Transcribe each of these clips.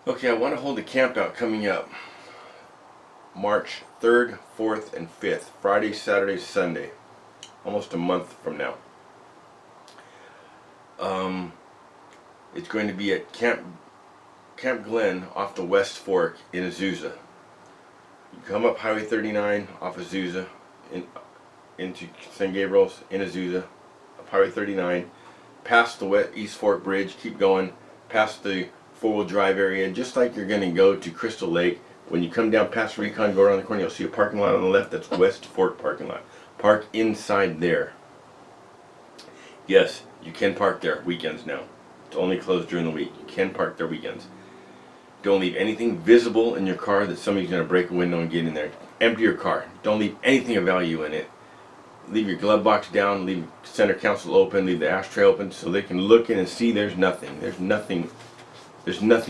Okay, I want to hold a camp out coming up March 3rd, 4th, and 5th. Friday, Saturday, Sunday. Almost a month from now. It's going to be at Camp Glen off the West Fork in Azusa. You come up Highway 39 off Azusa into San Gabriel's in Azusa, up Highway 39, past the East Fork Bridge, keep going, past the four-wheel drive area, just like you're going to go to Crystal Lake. When you come down past Recon, go around the corner, you'll see a parking lot on the left. That's West Fork parking lot. Park inside there. Yes, you can park there weekends now. It's only closed during the week. You can park there weekends. Don't leave anything visible in your car that somebody's going to break a window and get in there. Empty your car. Don't leave anything of value in it. Leave your glove box down. Leave center console open. Leave the ashtray open so they can look in and see there's nothing. There's nothing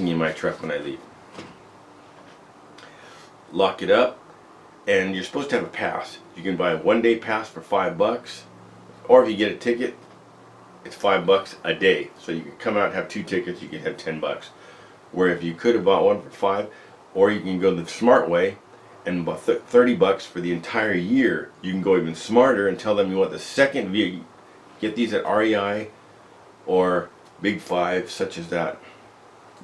in my truck when I leave. Lock it up, and you're supposed to have a pass. You can buy a one-day pass for $5, or if you get a ticket, it's $5 a day. So you can come out and have 2 tickets. You can have $10. Where if you could have bought one for $5, or you can go the smart way and buy $30 for the entire year. You can go even smarter and tell them you want the second vehicle. Get these at REI or Big Five, such as that.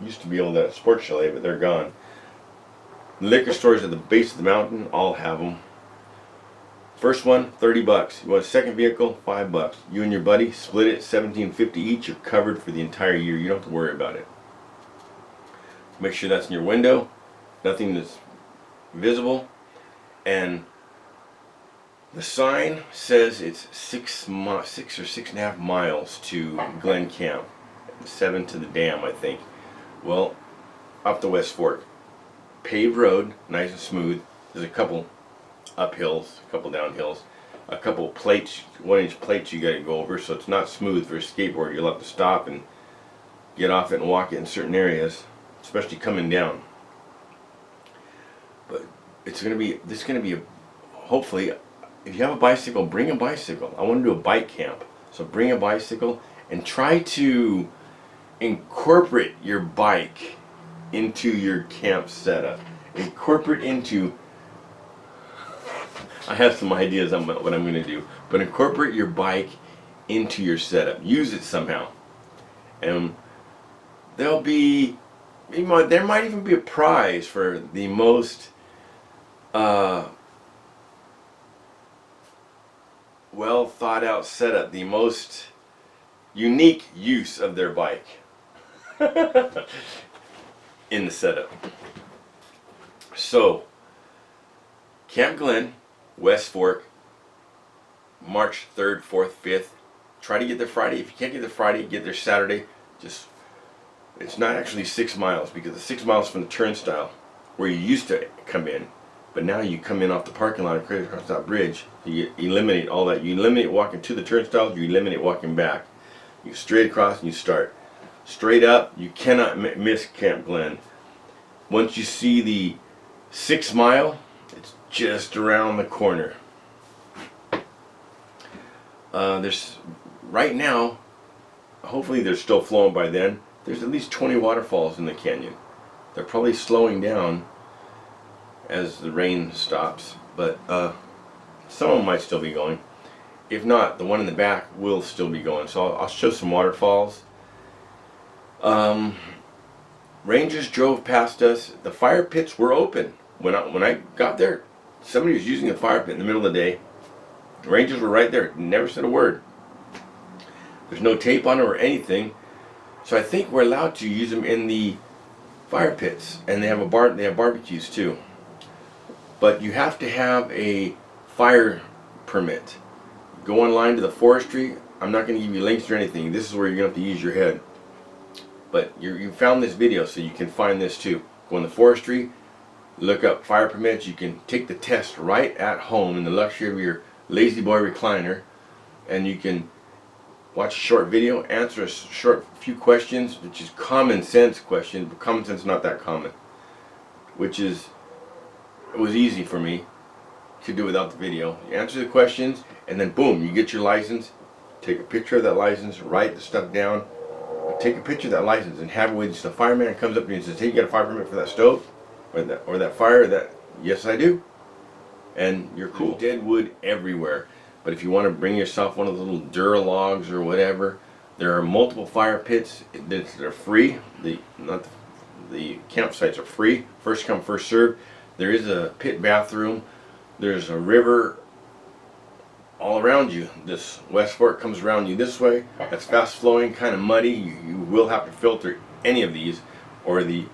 Used to be able to at Sports Chalet, but they're gone. Liquor stores at the base of the mountain all have them. First one, $30. You want a second vehicle, $5. You and your buddy split it, $17.50 each. You're covered for the entire year. You don't have to worry about it. Make sure that's in your window. Nothing that's visible. And the sign says it's 6 or 6.5 miles to Glen Camp. 7 to the dam, I think. Well, up the West Fork. Paved road, nice and smooth. There's a couple uphills, a couple downhills, a couple plates, 1-inch plates you got to go over, so it's not smooth for a skateboarder. You'll have to stop and get off it and walk it in certain areas, especially coming down. But this is going to be hopefully, if you have a bicycle, bring a bicycle. I want to do a bike camp, so bring a bicycle and try to incorporate your bike into your camp setup. Incorporate into, I have some ideas on what I'm going to do, but incorporate your bike into your setup. Use it somehow. And there'll be, there might even be a prize for the most well thought out setup, the most unique use of their bike in the setup. So, Camp Glen, West Fork, March 3rd, 4th, 5th. Try to get there Friday. If you can't get there Friday, get there Saturday. It's not actually 6 miles, because it's 6 miles from the turnstile where you used to come in, but now you come in off the parking lot and across that bridge. You eliminate all that. You eliminate walking to the turnstile. You eliminate walking back. You straight across and you start. Straight up, you cannot miss Camp Glen. Once you see the 6 mile, it's just around the corner. There's right now, hopefully they're still flowing by then. There's at least 20 waterfalls in the canyon. They're probably slowing down as the rain stops, but some of them might still be going. If not, the one in the back will still be going. So I'll show some waterfalls. Rangers drove past us. The fire pits were open. When I got there, somebody was using the fire pit in the middle of the day. The Rangers were right there. Never said a word. There's no tape on it or anything. So I think we're allowed to use them in the fire pits. And they have they have barbecues too. But you have to have a fire permit. Go online to the forestry. I'm not going to give you links or anything. This is where you're going to have to use your head. But you found this video, so you can find this too. Go in the forestry, look up fire permits. You can take the test right at home in the luxury of your lazy boy recliner, and you can watch a short video, answer a short few questions, which is common sense questions, but common sense is not that common. It was easy for me to do without the video. You answer the questions, and then boom, you get your license. Take a picture of that license, write the stuff down, take a picture of that license and have it with you. So the fireman comes up to you and says, hey, you got a fire permit for that stove? Or that fire? Yes, I do. And you're cool. There's dead wood everywhere. But if you want to bring yourself one of the little Duralogs or whatever, there are multiple fire pits. They're free. The campsites are free. First come, first serve. There is a pit bathroom. There's a river all around you. This West Fork comes around you this way. That's fast flowing, kind of muddy. You will have to filter any of these, or the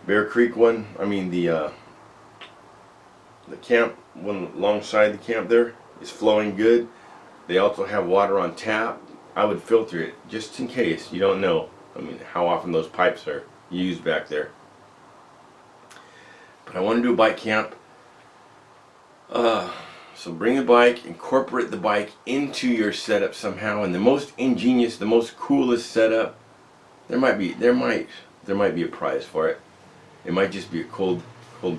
Bear Creek one. I mean the camp one alongside the camp there is flowing good. They also have water on tap. I would filter it just in case. You don't know. I mean, how often those pipes are used back there. But I want to do a bike camp. So bring the bike, incorporate the bike into your setup somehow, and the most ingenious, the most coolest setup, there might be a prize for it. It might just be a cold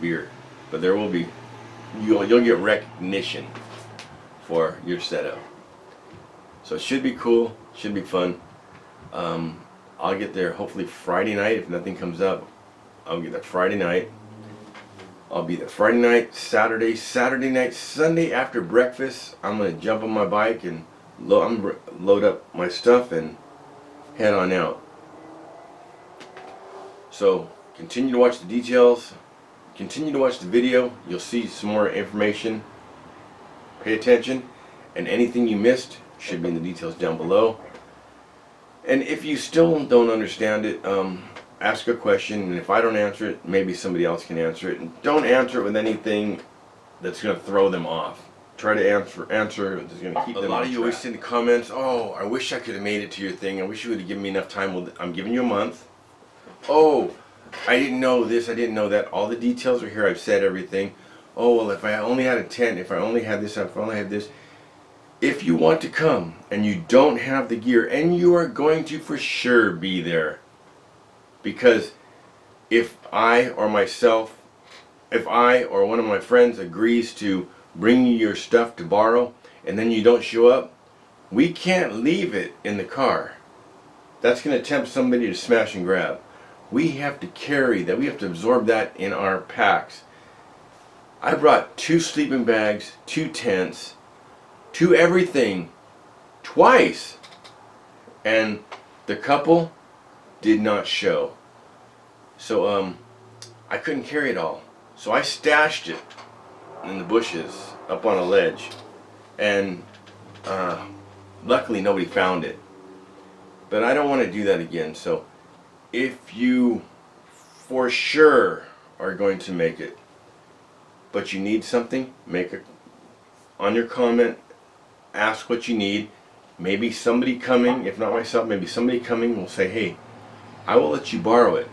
beer, but there will be. You'll get recognition for your setup. So it should be cool, should be fun. I'll get there hopefully Friday night if nothing comes up. I'll get there Friday night. I'll be there Friday night, Saturday night, Sunday after breakfast. I'm gonna jump on my bike and load up my stuff and head on out. So continue to watch the details. Continue to watch the video. You'll see some more information. Pay attention, and anything you missed should be in the details down below. And if you still don't understand it, ask a question, and if I don't answer it, maybe somebody else can answer it. And don't answer it with anything that's going to throw them off. Try to answer that's going to keep them on track. A lot of you always send comments, oh, I wish I could have made it to your thing. I wish you would have given me enough time. Well, I'm giving you a month. Oh, I didn't know this, I didn't know that. All the details are here. I've said everything. Oh, well, if I only had a tent, if I only had this, if I only had this. If you want to come and you don't have the gear, and you are going to for sure be there, because if I or one of my friends agrees to bring you your stuff to borrow, and then you don't show up, we can't leave it in the car. That's going to tempt somebody to smash and grab. We have to carry that. We have to absorb that in our packs. I brought 2 sleeping bags, 2 tents, 2 everything, twice. And the couple did not show. So I couldn't carry it all. So I stashed it in the bushes up on a ledge. And luckily nobody found it. But I don't want to do that again. So if you for sure are going to make it, but you need something, on your comment, ask what you need. Maybe somebody coming, if not myself, maybe somebody coming will say, hey, I will let you borrow it.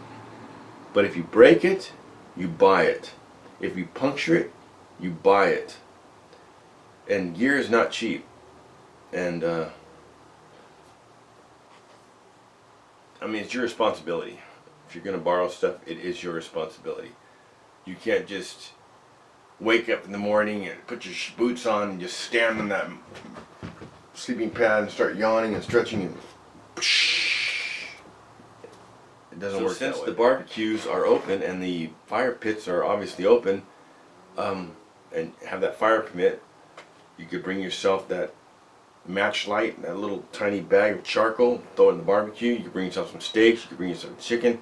But if you break it, you buy it. If you puncture it, you buy it. And gear is not cheap. And I mean, it's your responsibility. If you're going to borrow stuff, it is your responsibility. You can't just wake up in the morning and put your boots on and just stand on that sleeping pad and start yawning and stretching and it doesn't work that way. Since the barbecues are open and the fire pits are obviously open, and have that fire permit, you could bring yourself that match light, that little tiny bag of charcoal, throw it in the barbecue. You could bring yourself some steaks, you could bring yourself chicken,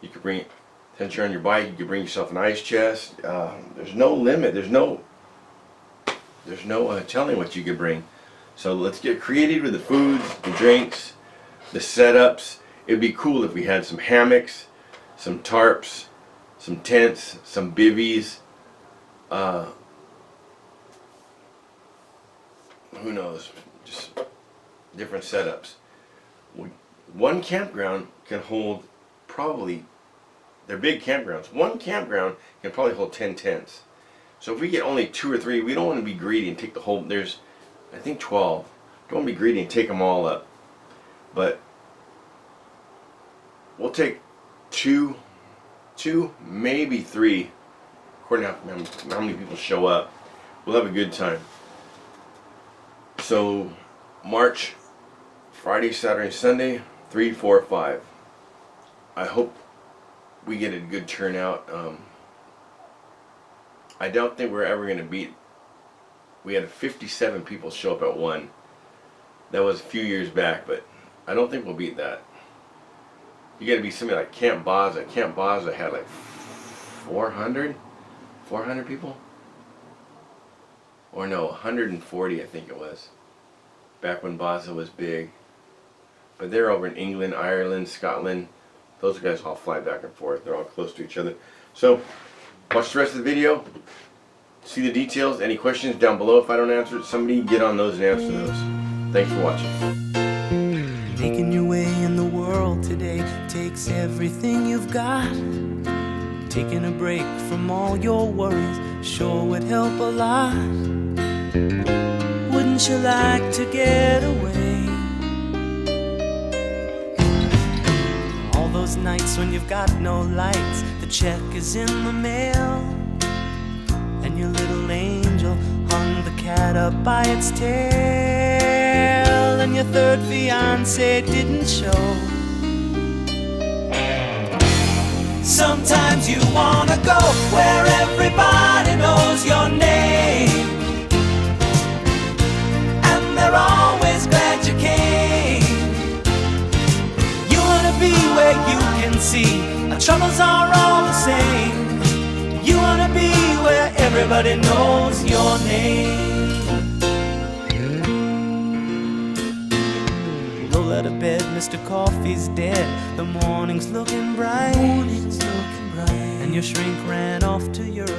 you could bring, since you're on your bike, you could bring yourself an ice chest. There's no limit, there's no telling what you could bring. So let's get creative with the foods, the drinks, the setups. It'd be cool if we had some hammocks, some tarps, some tents, some bivvies. Who knows? Just different setups. One campground can hold probably, they're big campgrounds. One campground can probably hold 10 tents. So if we get only 2 or 3, we don't want to be greedy and take the whole, there's I think 12. Don't want to be greedy and take them all up. But we'll take 2, maybe 3, according to how many people show up. We'll have a good time. So March, Friday, Saturday, Sunday, 3, 4, 5. I hope we get a good turnout. I don't think we're ever going to beat. We had 57 people show up at 1. That was a few years back, but I don't think we'll beat that. You got to be somebody like Camp Baza. Camp Baza had like 400 people, or no, 140 I think it was. Back when Baza was big. But they're over in England, Ireland, Scotland. Those guys all fly back and forth. They're all close to each other. So, watch the rest of the video. See the details. Any questions down below if I don't answer it. Somebody get on those and answer those. Thanks for watching. Making your way in the world today takes everything you've got. Taking a break from all your worries sure would help a lot. Wouldn't you like to get away? All those nights when you've got no lights, the check is in the mail, and your little angel hung the cat up by its tail, and your third fiancé didn't show. Sometimes you wanna go where everybody knows your name, and they're always glad you came. You wanna be where you can see our troubles are all the same. You wanna be where everybody knows your name. Roll out of bed, Mr. Coffee's dead. The morning's looking bright, and your shrink ran off to Europe.